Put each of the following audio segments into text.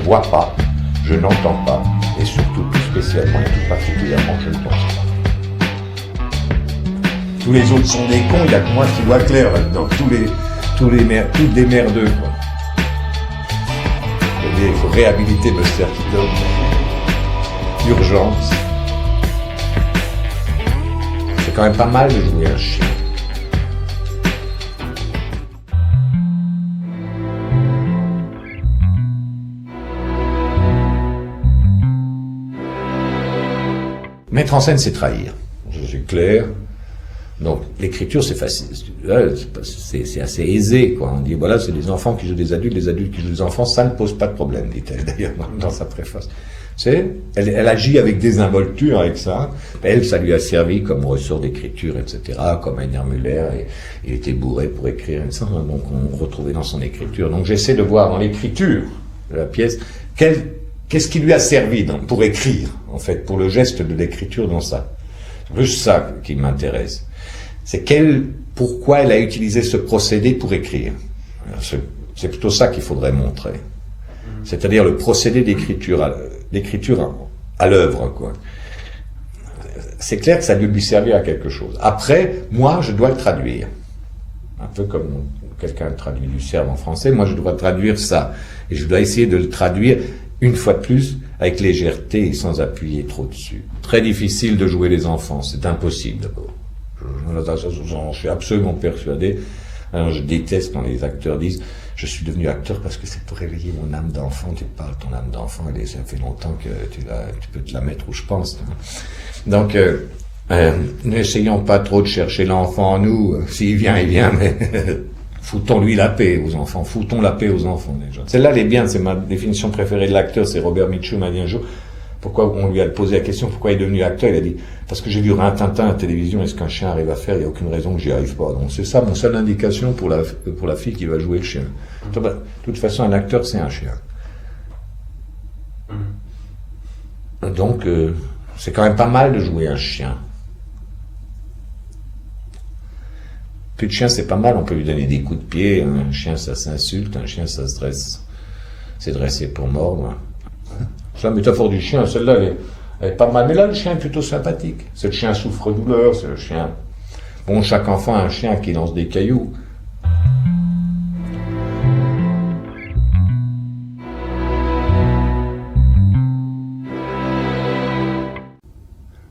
vois pas, je n'entends pas, et surtout tout spécialement et tout particulièrement, je ne pense pas. Tous les autres sont des cons, il n'y a que moi qui vois clair là-dedans. Toutes des merdeux, quoi. Il faut réhabiliter Buster Keaton. Urgence. C'est quand même pas mal de jouer un chien. Mettre en scène, c'est trahir. C'est clair. Donc, l'écriture, c'est facile. C'est assez aisé, quoi. On dit, voilà, c'est des enfants qui jouent des adultes qui jouent des enfants, ça ne pose pas de problème, dit-elle, d'ailleurs, dans sa préface. Elle agit avec désinvolture avec ça. Elle, ça lui a servi comme ressort d'écriture, etc., comme Heiner Müller, et il était bourré pour écrire, etc. Donc, on retrouvait dans son écriture. Donc, j'essaie de voir dans l'écriture de la pièce, qu'est-ce qui lui a servi pour écrire, en fait, pour le geste de l'écriture dans ça. C'est plus ça qui m'intéresse. C'est pourquoi elle a utilisé ce procédé pour écrire. C'est plutôt ça qu'il faudrait montrer. C'est-à-dire le procédé d'écriture à l'œuvre, quoi. C'est clair que ça a dû lui servir à quelque chose. Après, moi, je dois le traduire. Un peu comme quelqu'un traduit du serbe en français, moi, je dois traduire ça. Et je dois essayer de le traduire, une fois de plus, avec légèreté et sans appuyer trop dessus. Très difficile de jouer les enfants, c'est impossible d'abord. J'en suis absolument persuadé. Alors, je déteste quand les acteurs disent « Je suis devenu acteur parce que c'est pour réveiller mon âme d'enfant. » Tu parles ton âme d'enfant, ça fait longtemps que tu peux te la mettre où je pense. Donc, n'essayons pas trop de chercher l'enfant en nous. S'il vient, il vient, mais foutons-lui la paix aux enfants. Foutons la paix aux enfants, déjà. Celle-là, elle est bien, c'est ma définition préférée de l'acteur. C'est Robert Mitchum m'a dit un jour, pourquoi on lui a posé la question, pourquoi il est devenu acteur, il a dit, parce que j'ai vu Rintintin à la télévision, et ce qu'un chien arrive à faire, il n'y a aucune raison que j'y arrive pas. Donc c'est ça mon seule indication pour la fille qui va jouer le chien. De toute façon, un acteur, c'est un chien. Donc, c'est quand même pas mal de jouer un chien. Puis le chien, c'est pas mal, on peut lui donner des coups de pied, un chien, ça s'insulte, un chien, ça se dresse. C'est dressé pour mordre. C'est la métaphore du chien, celle-là, elle est pas mal. Mais là, le chien est plutôt sympathique. C'est le chien souffre-douleur, c'est le chien... Bon, chaque enfant a un chien qui lance des cailloux.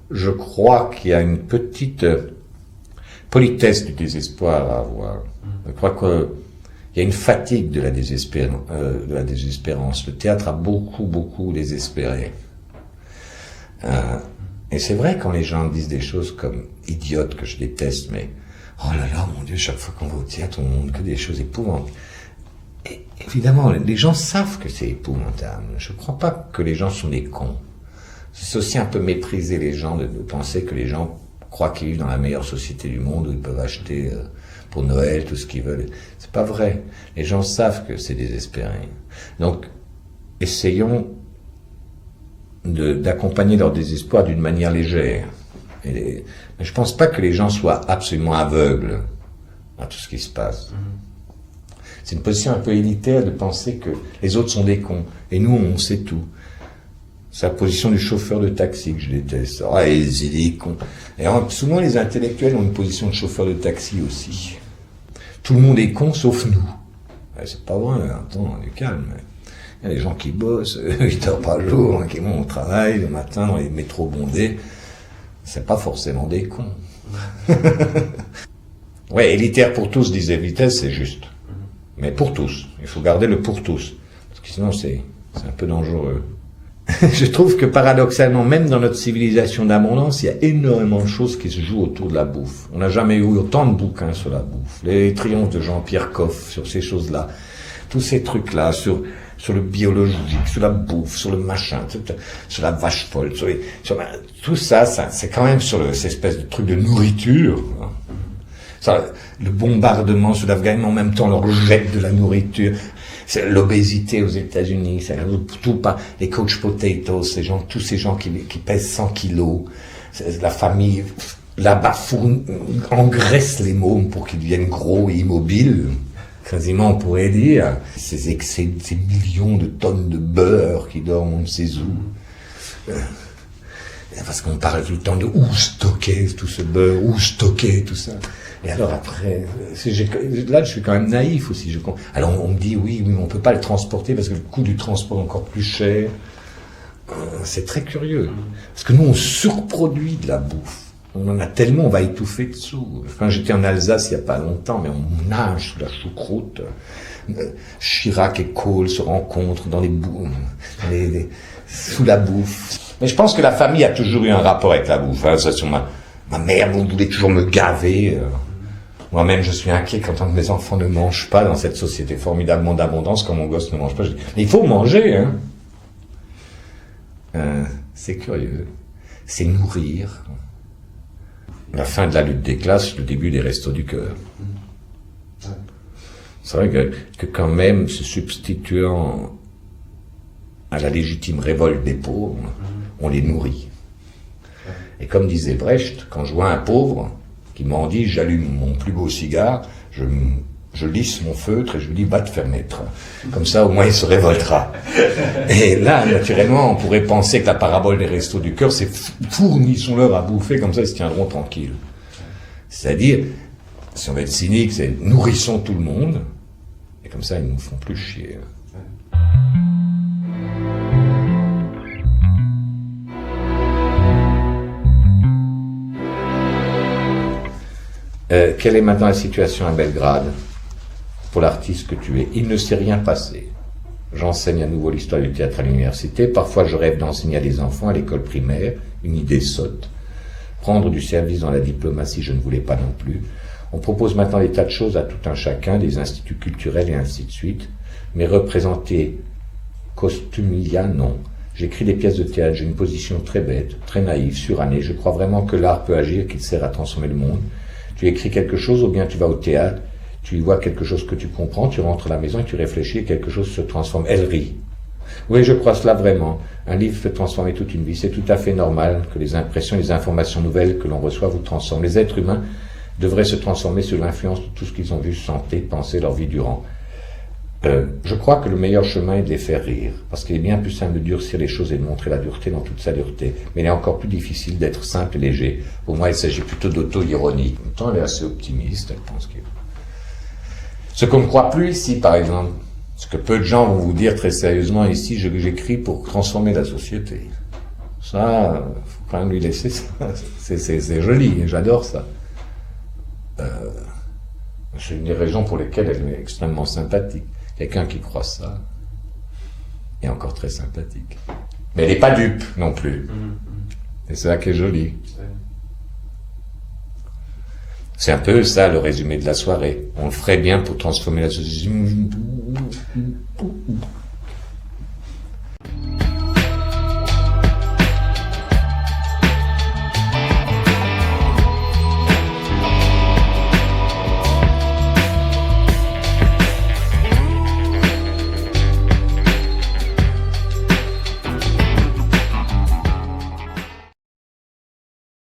Je crois qu'il y a une petite politesse du désespoir à avoir. Je crois qu'il y a une fatigue de la désespérance. Le théâtre a beaucoup désespéré. Et c'est vrai quand les gens disent des choses comme idiotes que je déteste, mais oh là là, mon Dieu, chaque fois qu'on va au théâtre, on montre que des choses épouvantes. Et évidemment, les gens savent que c'est épouvantable. Je ne crois pas que les gens sont des cons. C'est aussi un peu mépriser les gens de penser que les gens croient qu'ils vivent dans la meilleure société du monde où ils peuvent acheter pour Noël tout ce qu'ils veulent. C'est pas vrai. Les gens savent que c'est désespéré. Donc, essayons d'accompagner leur désespoir d'une manière légère. Mais je pense pas que les gens soient absolument aveugles à tout ce qui se passe. C'est une position un peu élitaire de penser que les autres sont des cons. Et nous, on sait tout. C'est la position du chauffeur de taxi que je déteste. Ah, c'est des cons. Et souvent, les intellectuels ont une position de chauffeur de taxi aussi. Tout le monde est con, sauf nous. C'est pas vrai, attends, on est calme. Il y a des gens qui bossent 8 heures par jour, qui vont au travail le matin dans les métros bondés. C'est pas forcément des cons. Ouais, élitaire pour tous, disait Vitesse, c'est juste. Mais pour tous. Il faut garder le pour tous. Parce que sinon, c'est un peu dangereux. Je trouve que paradoxalement, même dans notre civilisation d'abondance, il y a énormément de choses qui se jouent autour de la bouffe. On n'a jamais eu autant de bouquins sur la bouffe. Les triomphes de Jean-Pierre Coff sur ces choses-là. Tous ces trucs-là, sur le biologique, sur la bouffe, sur le machin, sur la vache folle, tout ça, c'est quand même sur cette espèce de truc de nourriture. Ça, le bombardement sur l'Afghanistan, en même temps, leur jette de la nourriture. C'est l'obésité aux États-Unis, c'est tout pas les couch potatoes, tous ces gens qui pèsent 100 kilos, la famille là-bas engraisse les mômes pour qu'ils deviennent gros et immobiles. quasiment on pourrait dire, ces millions de tonnes de beurre qui dorment on ne sait où. Parce qu'on parle tout le temps de où stocker tout ce beurre, où stocker tout ça. Et alors après, là je suis quand même naïf aussi. Alors on me dit oui, mais on peut pas le transporter parce que le coût du transport est encore plus cher. C'est très curieux. Parce que nous on surproduit de la bouffe. On en a tellement, on va étouffer dessous. Quand j'étais en Alsace il y a pas longtemps, mais on nage sous la choucroute. Chirac et Kohl se rencontrent dans sous la bouffe. Mais je pense que la famille a toujours eu un rapport avec la bouffe. Hein. Ça, sur ma mère, vous voulez toujours me gaver. Moi-même, je suis inquiet quand mes enfants ne mangent pas dans cette société formidablement d'abondance, quand mon gosse ne mange pas. Je dis, mais il faut manger. Hein. C'est curieux. C'est nourrir. La fin de la lutte des classes, le début des restos du cœur. C'est vrai que quand même, se substituant à la légitime révolte des pauvres, on les nourrit. Et comme disait Brecht, quand je vois un pauvre qui m'en dit, j'allume mon plus beau cigare, je lisse mon feutre et je lui dis, va te faire mettre. Comme ça, au moins, il se révoltera. Et là, naturellement, on pourrait penser que la parabole des restos du cœur, c'est fournissons-leur à bouffer, comme ça, ils se tiendront tranquilles. C'est-à-dire, si on veut être cynique, c'est nourrissons tout le monde, et comme ça, ils ne nous font plus chier. Quelle est maintenant la situation à Belgrade pour l'artiste que tu es? Il ne s'est rien passé. J'enseigne à nouveau l'histoire du théâtre à l'université. Parfois, je rêve d'enseigner à des enfants à l'école primaire. Une idée sotte. Prendre du service dans la diplomatie, je ne voulais pas non plus. On propose maintenant des tas de choses à tout un chacun, des instituts culturels et ainsi de suite. Mais représenter Costumilia, non. J'écris des pièces de théâtre, j'ai une position très bête, très naïve, surannée. Je crois vraiment que l'art peut agir, qu'il sert à transformer le monde. Tu écris quelque chose, ou bien tu vas au théâtre, tu y vois quelque chose que tu comprends, tu rentres à la maison et tu réfléchis et quelque chose se transforme. Elle rit. Oui, je crois cela vraiment. Un livre peut transformer toute une vie. C'est tout à fait normal que les impressions et les informations nouvelles que l'on reçoit vous transforment. Les êtres humains devraient se transformer sous l'influence de tout ce qu'ils ont vu, senti, pensé leur vie durant. Je crois que le meilleur chemin est de les faire rire, parce qu'il est bien plus simple de durcir les choses et de montrer la dureté dans toute sa dureté. Mais il est encore plus difficile d'être simple et léger. Pour moi, il s'agit plutôt d'auto-ironie. En même temps, elle est assez optimiste, elle pense qu'il... Ce qu'on ne croit plus ici, par exemple, ce que peu de gens vont vous dire très sérieusement ici, j'écris pour transformer la société. Ça, faut quand même lui laisser ça. C'est joli, j'adore ça. C'est une des raisons pour lesquelles elle est extrêmement sympathique. Quelqu'un qui croit ça est encore très sympathique. Mais elle n'est pas dupe non plus. Et c'est ça qui est joli. C'est un peu ça le résumé de la soirée. On le ferait bien pour transformer la société.